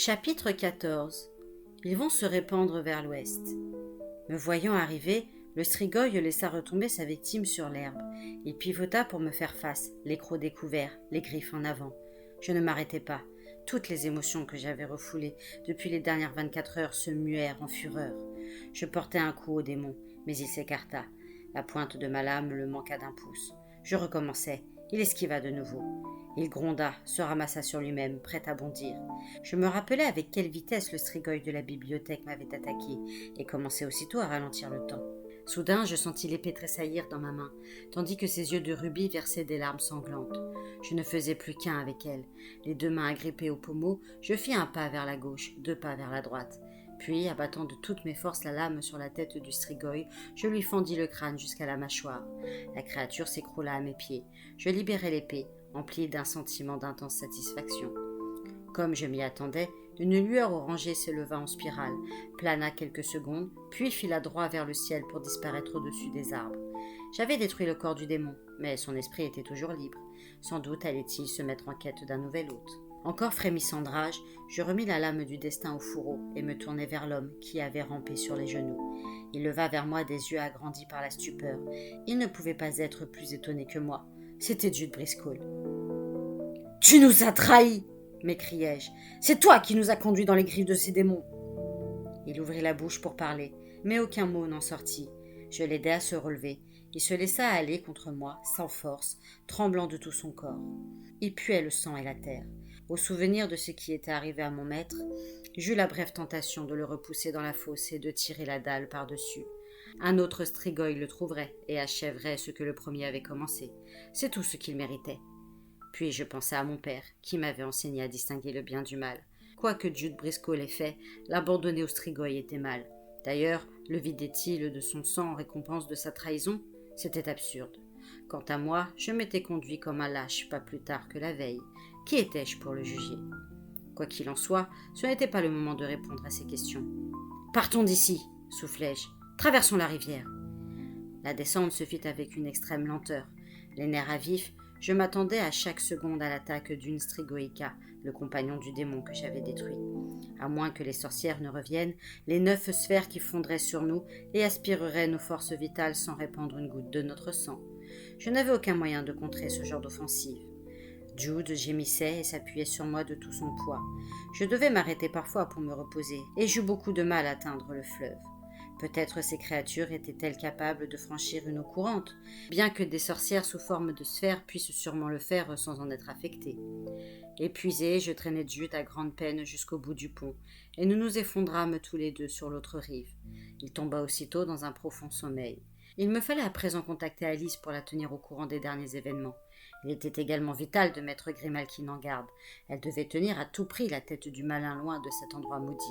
Chapitre 14. Ils vont se répandre vers l'ouest. Me voyant arriver, le strigoi laissa retomber sa victime sur l'herbe. Il pivota pour me faire face, les crocs découverts, les griffes en avant. Je ne m'arrêtai pas. Toutes les émotions que j'avais refoulées depuis les dernières 24 heures se muèrent en fureur. Je portai un coup au démon, mais il s'écarta. La pointe de ma lame le manqua d'un pouce. Je recommençai. Il esquiva de nouveau. Il gronda, se ramassa sur lui-même, prêt à bondir. Je me rappelais avec quelle vitesse le strigoi de la bibliothèque m'avait attaqué et commençai aussitôt à ralentir le temps. Soudain, je sentis l'épée tressaillir dans ma main, tandis que ses yeux de rubis versaient des larmes sanglantes. Je ne faisais plus qu'un avec elle. Les deux mains agrippées au pommeau, je fis un pas vers la gauche, 2 pas vers la droite. Puis, abattant de toutes mes forces la lame sur la tête du strigoi, je lui fendis le crâne jusqu'à la mâchoire. La créature s'écroula à mes pieds. Je libérai l'épée, empli d'un sentiment d'intense satisfaction. Comme je m'y attendais, une lueur orangée s'éleva en spirale, plana quelques secondes, puis fila droit vers le ciel pour disparaître au-dessus des arbres. J'avais détruit le corps du démon, mais son esprit était toujours libre. Sans doute allait-il se mettre en quête d'un nouvel hôte. Encore frémissant de rage, je remis la lame du destin au fourreau et me tournai vers l'homme qui avait rampé sur les genoux. Il leva vers moi des yeux agrandis par la stupeur. Il ne pouvait pas être plus étonné que moi. C'était Jude Briscoe. « Tu nous as trahis !» m'écriai-je. « C'est toi qui nous as conduits dans les griffes de ces démons !» Il ouvrit la bouche pour parler, mais aucun mot n'en sortit. Je l'aidai à se relever. Il se laissa aller contre moi, sans force, tremblant de tout son corps. Il puait le sang et la terre. Au souvenir de ce qui était arrivé à mon maître, j'eus la brève tentation de le repousser dans la fosse et de tirer la dalle par-dessus. Un autre strigoi le trouverait et achèverait ce que le premier avait commencé. C'est tout ce qu'il méritait. Puis je pensai à mon père, qui m'avait enseigné à distinguer le bien du mal. Quoique Jude Briscoe l'ait fait, l'abandonner au strigoi était mal. D'ailleurs, le vidait-il de son sang en récompense de sa trahison ? C'était absurde. Quant à moi, je m'étais conduit comme un lâche pas plus tard que la veille. Qui étais-je pour le juger ? Quoi qu'il en soit, ce n'était pas le moment de répondre à ces questions. « Partons d'ici !» soufflai-je. « Traversons la rivière. » La descente se fit avec une extrême lenteur. Les nerfs à vif, je m'attendais à chaque seconde à l'attaque d'une strigoïca, le compagnon du démon que j'avais détruit. À moins que les sorcières ne reviennent, les 9 sphères qui fondraient sur nous et aspireraient nos forces vitales sans répandre une goutte de notre sang. Je n'avais aucun moyen de contrer ce genre d'offensive. Jude gémissait et s'appuyait sur moi de tout son poids. Je devais m'arrêter parfois pour me reposer, et j'eus beaucoup de mal à atteindre le fleuve. Peut-être ces créatures étaient-elles capables de franchir une eau courante, bien que des sorcières sous forme de sphères puissent sûrement le faire sans en être affectées. Épuisé, je traînai Jude à grande peine jusqu'au bout du pont, et nous nous effondrâmes tous les deux sur l'autre rive. Il tomba aussitôt dans un profond sommeil. Il me fallait à présent contacter Alice pour la tenir au courant des derniers événements. Il était également vital de mettre Grimalkin en garde. Elle devait tenir à tout prix la tête du malin loin de cet endroit maudit.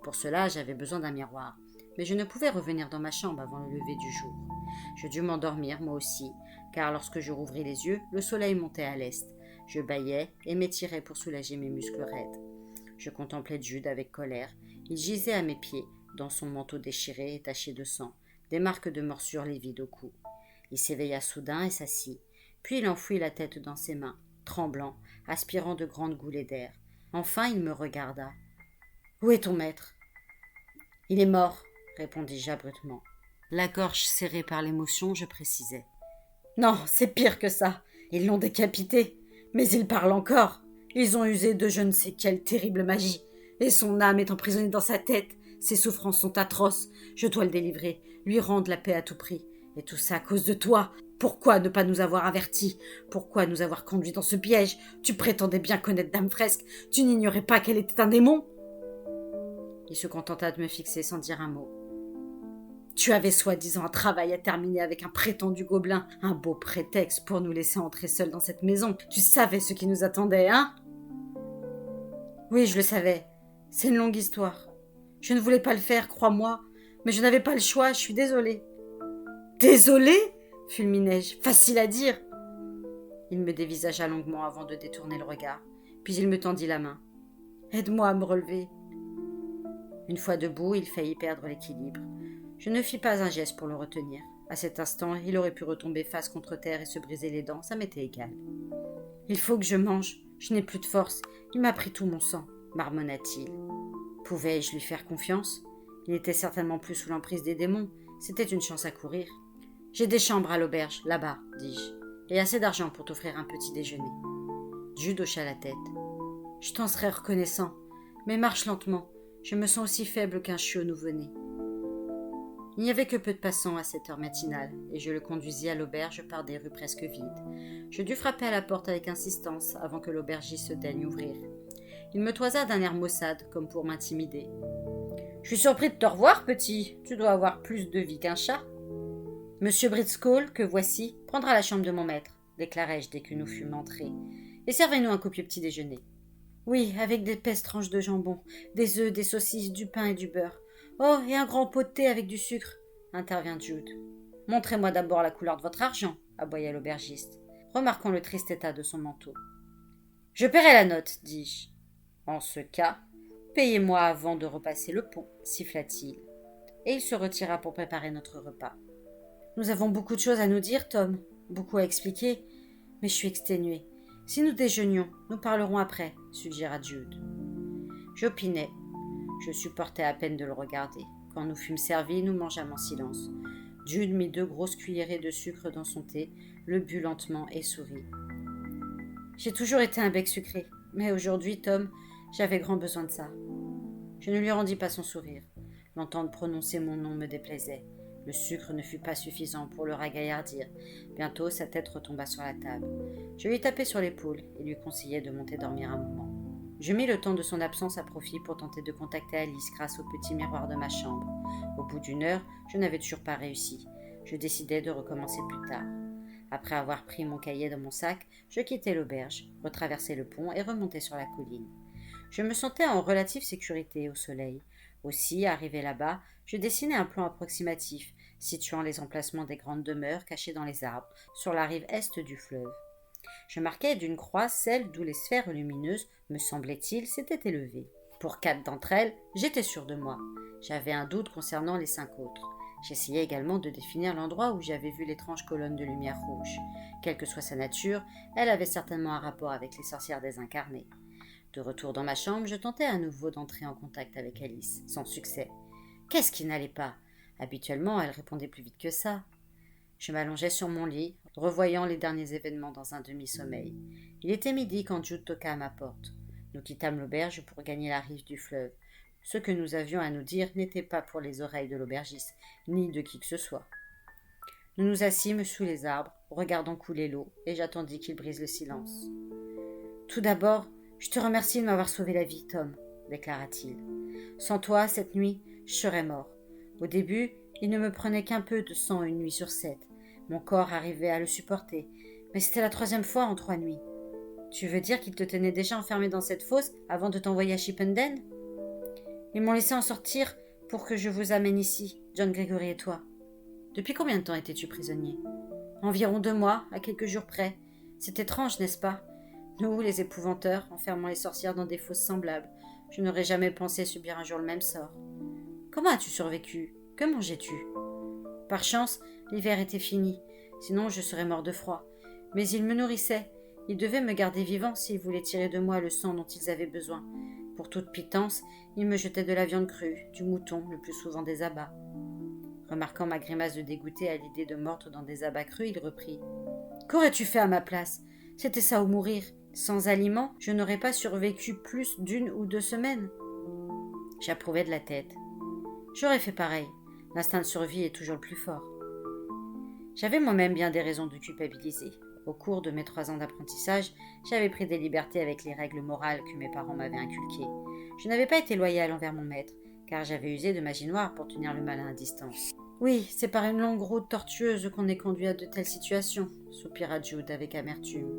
Pour cela, j'avais besoin d'un miroir. Mais je ne pouvais revenir dans ma chambre avant le lever du jour. Je dus m'endormir, moi aussi, car lorsque je rouvris les yeux, le soleil montait à l'est. Je bâillais et m'étirais pour soulager mes muscles raides. Je contemplais Jude avec colère. Il gisait à mes pieds, dans son manteau déchiré et taché de sang, des marques de morsures livides au cou. Il s'éveilla soudain et s'assit. Puis il enfouit la tête dans ses mains, tremblant, aspirant de grandes goulées d'air. Enfin, il me regarda. « Où est ton maître ?»« Il est mort, » répondis-je abruptement. La gorge serrée par l'émotion, je précisai. « Non, c'est pire que ça. Ils l'ont décapité. Mais il parle encore. Ils ont usé de je ne sais quelle terrible magie. Et son âme est emprisonnée dans sa tête. Ses souffrances sont atroces. Je dois le délivrer, lui rendre la paix à tout prix. Et tout ça à cause de toi. Pourquoi ne pas nous avoir avertis? Pourquoi nous avoir conduits dans ce piège? Tu prétendais bien connaître Dame Fresque. Tu n'ignorais pas qu'elle était un démon? » Il se contenta de me fixer sans dire un mot. « Tu avais soi-disant un travail à terminer avec un prétendu gobelin. Un beau prétexte pour nous laisser entrer seuls dans cette maison. Tu savais ce qui nous attendait, hein? » Oui, je le savais. C'est une longue histoire. Je ne voulais pas le faire, crois-moi. Mais je n'avais pas le choix, je suis désolée. « Désolée ?» fulminai-je. « Facile à dire. » Il me dévisagea longuement avant de détourner le regard. Puis il me tendit la main. « Aide-moi à me relever. » Une fois debout, il faillit perdre l'équilibre. Je ne fis pas un geste pour le retenir. À cet instant, il aurait pu retomber face contre terre et se briser les dents, ça m'était égal. « Il faut que je mange. Je n'ai plus de force. Il m'a pris tout mon sang. » marmonna-t-il. Pouvais-je lui faire confiance? Il était certainement plus sous l'emprise des démons. C'était une chance à courir. J'ai des chambres à l'auberge, là-bas, dis-je, et assez d'argent pour t'offrir un petit déjeuner. Jude hocha la tête. Je t'en serais reconnaissant, mais marche lentement. Je me sens aussi faible qu'un chiot nouveau-né. Il n'y avait que peu de passants à cette heure matinale, et je le conduisis à l'auberge par des rues presque vides. Je dus frapper à la porte avec insistance avant que l'aubergiste se daigne ouvrir. Il me toisa d'un air maussade, comme pour m'intimider. « Je suis surpris de te revoir, petit. Tu dois avoir plus de vie qu'un chat. »« Monsieur Bridskall, que voici, prendra la chambre de mon maître, déclarai-je dès que nous fûmes entrés. Et servez-nous un copieux petit déjeuner. »« Oui, avec d'épaisses tranches de jambon, des œufs, des saucisses, du pain et du beurre. Oh, et un grand pot de thé avec du sucre, intervint Jude. Montrez-moi d'abord la couleur de votre argent, aboya l'aubergiste, remarquant le triste état de son manteau. Je paierai la note, dis-je. En ce cas, payez-moi avant de repasser le pont, siffla-t-il. Et il se retira pour préparer notre repas. Nous avons beaucoup de choses à nous dire, Tom, beaucoup à expliquer, mais je suis exténuée. Si nous déjeunions, nous parlerons après, suggéra Jude. J'opinais. Je supportais à peine de le regarder. Quand nous fûmes servis, nous mangeâmes en silence. Jude mit 2 grosses cuillerées de sucre dans son thé, le but lentement et sourit. J'ai toujours été un bec sucré, mais aujourd'hui, Tom, j'avais grand besoin de ça. Je ne lui rendis pas son sourire. L'entendre prononcer mon nom me déplaisait. Le sucre ne fut pas suffisant pour le ragaillardir. Bientôt, sa tête retomba sur la table. Je lui tapai sur l'épaule et lui conseillai de monter dormir un moment. Je mis le temps de son absence à profit pour tenter de contacter Alice grâce au petit miroir de ma chambre. Au bout d'1 heure, je n'avais toujours pas réussi. Je décidai de recommencer plus tard. Après avoir pris mon cahier dans mon sac, je quittai l'auberge, retraversai le pont et remontai sur la colline. Je me sentais en relative sécurité au soleil. Aussi, arrivé là-bas, je dessinai un plan approximatif, situant les emplacements des grandes demeures cachées dans les arbres, sur la rive est du fleuve. Je marquai d'une croix celle d'où les sphères lumineuses, me semblait-il, s'étaient élevées. Pour 4 d'entre elles, j'étais sûr de moi. J'avais un doute concernant les 5 autres. J'essayais également de définir l'endroit où j'avais vu l'étrange colonne de lumière rouge. Quelle que soit sa nature, elle avait certainement un rapport avec les sorcières désincarnées. De retour dans ma chambre, je tentais à nouveau d'entrer en contact avec Alice, sans succès. Qu'est-ce qui n'allait pas? Habituellement, elle répondait plus vite que ça. Je m'allongeai sur mon lit, revoyant les derniers événements dans un demi-sommeil. Il était midi quand Jude toqua à ma porte. Nous quittâmes l'auberge pour gagner la rive du fleuve. Ce que nous avions à nous dire n'était pas pour les oreilles de l'aubergiste, ni de qui que ce soit. Nous nous assîmes sous les arbres, regardant couler l'eau, et j'attendis qu'il brise le silence. « Tout d'abord, je te remercie de m'avoir sauvé la vie, Tom, déclara-t-il. Sans toi, cette nuit, je serais mort. Au début, il ne me prenait qu'un peu de sang 1 nuit sur 7. Mon corps arrivait à le supporter, mais c'était la 3e fois en 3 nuits. Tu veux dire qu'il te tenait déjà enfermé dans cette fosse avant de t'envoyer à Chippenden? Ils m'ont laissé en sortir pour que je vous amène ici, John Gregory et toi. Depuis combien de temps étais-tu prisonnier? Environ 2 mois, à quelques jours près. C'est étrange, n'est-ce pas? Nous, les épouvanteurs, enfermant les sorcières dans des fosses semblables. Je n'aurais jamais pensé subir un jour le même sort. Comment as-tu survécu? Que mangeais-tu? Par chance, l'hiver était fini, sinon je serais mort de froid. Mais ils me nourrissaient. Ils devaient me garder vivant s'ils voulaient tirer de moi le sang dont ils avaient besoin. Pour toute pitance, ils me jetaient de la viande crue, du mouton, le plus souvent des abats. Remarquant ma grimace de dégoûté à l'idée de mordre dans des abats crus, il reprit. « Qu'aurais-tu fait à ma place? C'était ça ou mourir. Sans aliments, je n'aurais pas survécu plus d'1 ou 2 semaines. » J'approuvais de la tête. J'aurais fait pareil. L'instinct de survie est toujours le plus fort. J'avais moi-même bien des raisons de culpabiliser. Au cours de mes 3 ans d'apprentissage, j'avais pris des libertés avec les règles morales que mes parents m'avaient inculquées. Je n'avais pas été loyal envers mon maître, car j'avais usé de magie noire pour tenir le malin à distance. Oui, c'est par une longue route tortueuse qu'on est conduit à de telles situations, soupira Jude avec amertume.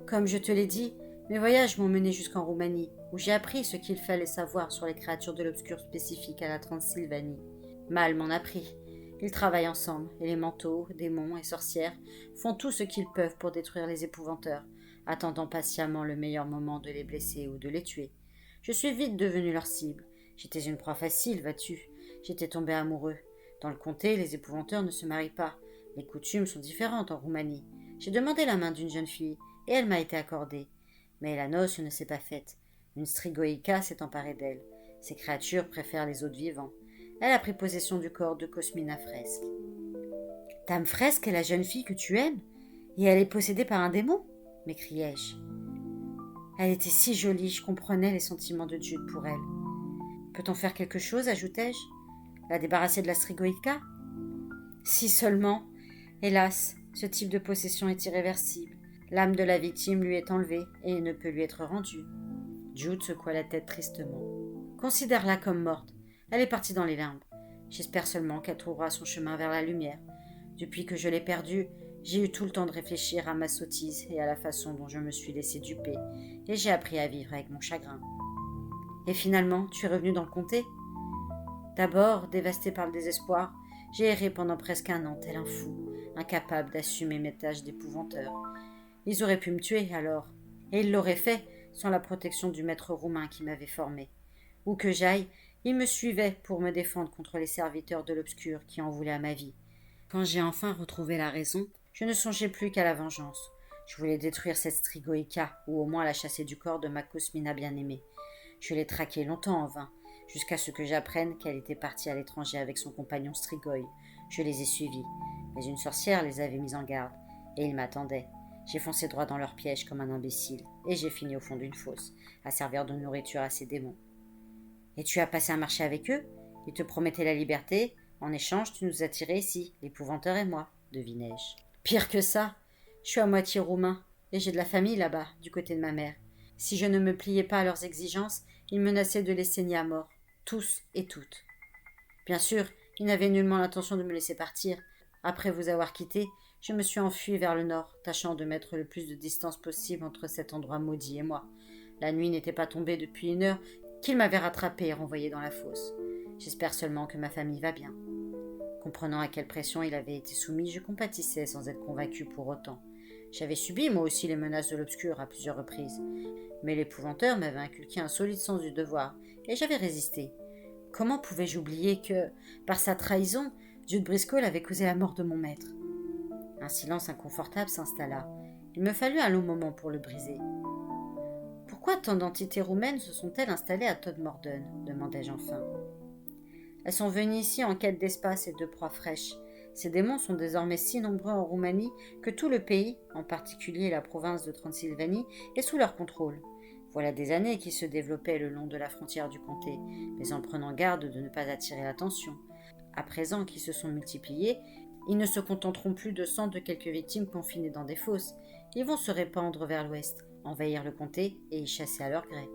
Comme je te l'ai dit, mes voyages m'ont mené jusqu'en Roumanie, où j'ai appris ce qu'il fallait savoir sur les créatures de l'obscur spécifiques à la Transylvanie. Mal m'en a pris. Ils travaillent ensemble, élémentaux, démons et sorcières font tout ce qu'ils peuvent pour détruire les épouvanteurs, attendant patiemment le meilleur moment de les blesser ou de les tuer. Je suis vite devenu leur cible. J'étais une proie facile, vois-tu. J'étais tombé amoureux. Dans le comté, les épouvanteurs ne se marient pas. Les coutumes sont différentes en Roumanie. J'ai demandé la main d'une jeune fille, et elle m'a été accordée. Mais la noce ne s'est pas faite. Une strigoïka s'est emparée d'elle. Ces créatures préfèrent les autres vivants. Elle a pris possession du corps de Cosmina Fresque. Dame Fresque est la jeune fille que tu aimes, et elle est possédée par un démon, m'écriai-je. Elle était si jolie, je comprenais les sentiments de Jude pour elle. Peut-on faire quelque chose, ajoutai-je? La débarrasser de la strigoïka? Si seulement. Hélas, ce type de possession est irréversible. L'âme de la victime lui est enlevée et ne peut lui être rendue. Jude secoua la tête tristement. Considère-la comme morte. Elle est partie dans les limbes. J'espère seulement qu'elle trouvera son chemin vers la lumière. Depuis que je l'ai perdue, j'ai eu tout le temps de réfléchir à ma sottise et à la façon dont je me suis laissé duper, et j'ai appris à vivre avec mon chagrin. Et finalement, tu es revenu dans le comté? D'abord, dévasté par le désespoir, j'ai erré pendant presque un an, tel un fou, incapable d'assumer mes tâches d'épouvanteur. Ils auraient pu me tuer alors, et ils l'auraient fait sans la protection du maître roumain qui m'avait formé. Où que j'aille, ils me suivaient pour me défendre contre les serviteurs de l'obscur qui en voulaient à ma vie. Quand j'ai enfin retrouvé la raison, je ne songeais plus qu'à la vengeance. Je voulais détruire cette strigoïka, ou au moins la chasser du corps de ma Cosmina bien-aimée. Je l'ai traquée longtemps en vain, jusqu'à ce que j'apprenne qu'elle était partie à l'étranger avec son compagnon Strigoi. Je les ai suivis, mais une sorcière les avait mis en garde, et ils m'attendaient. J'ai foncé droit dans leur piège comme un imbécile, et j'ai fini au fond d'une fosse, à servir de nourriture à ces démons. Et tu as passé un marché avec eux? Ils te promettaient la liberté. En échange, tu nous as tirés ici, l'épouvanteur et moi, devinai-je. Pire que ça, je suis à moitié roumain, et j'ai de la famille là-bas, du côté de ma mère. Si je ne me pliais pas à leurs exigences, ils menaçaient de les saigner à mort, tous et toutes. Bien sûr, ils n'avaient nullement l'intention de me laisser partir. Après vous avoir quitté, je me suis enfui vers le nord, tâchant de mettre le plus de distance possible entre cet endroit maudit et moi. La nuit n'était pas tombée depuis 1 heure qu'il m'avait rattrapé et renvoyé dans la fosse. J'espère seulement que ma famille va bien. Comprenant à quelle pression il avait été soumis, je compatissais sans être convaincu pour autant. J'avais subi moi aussi les menaces de l'obscur à plusieurs reprises. Mais l'épouvanteur m'avait inculqué un solide sens du devoir, et j'avais résisté. Comment pouvais-je oublier que, par sa trahison, Jude Briscoe avait causé la mort de mon maître? Un silence inconfortable s'installa. Il me fallut un long moment pour le briser. « Pourquoi tant d'entités roumaines se sont-elles installées à Todmorden ?» demandai-je enfin. « Elles sont venues ici en quête d'espace et de proies fraîches. Ces démons sont désormais si nombreux en Roumanie que tout le pays, en particulier la province de Transylvanie, est sous leur contrôle. Voilà des années qu'ils se développaient le long de la frontière du comté, mais en prenant garde de ne pas attirer l'attention. À présent qu'ils se sont multipliés, ils ne se contenteront plus de sang de quelques victimes confinées dans des fosses. Ils vont se répandre vers l'ouest, envahir le comté et y chasser à leur gré.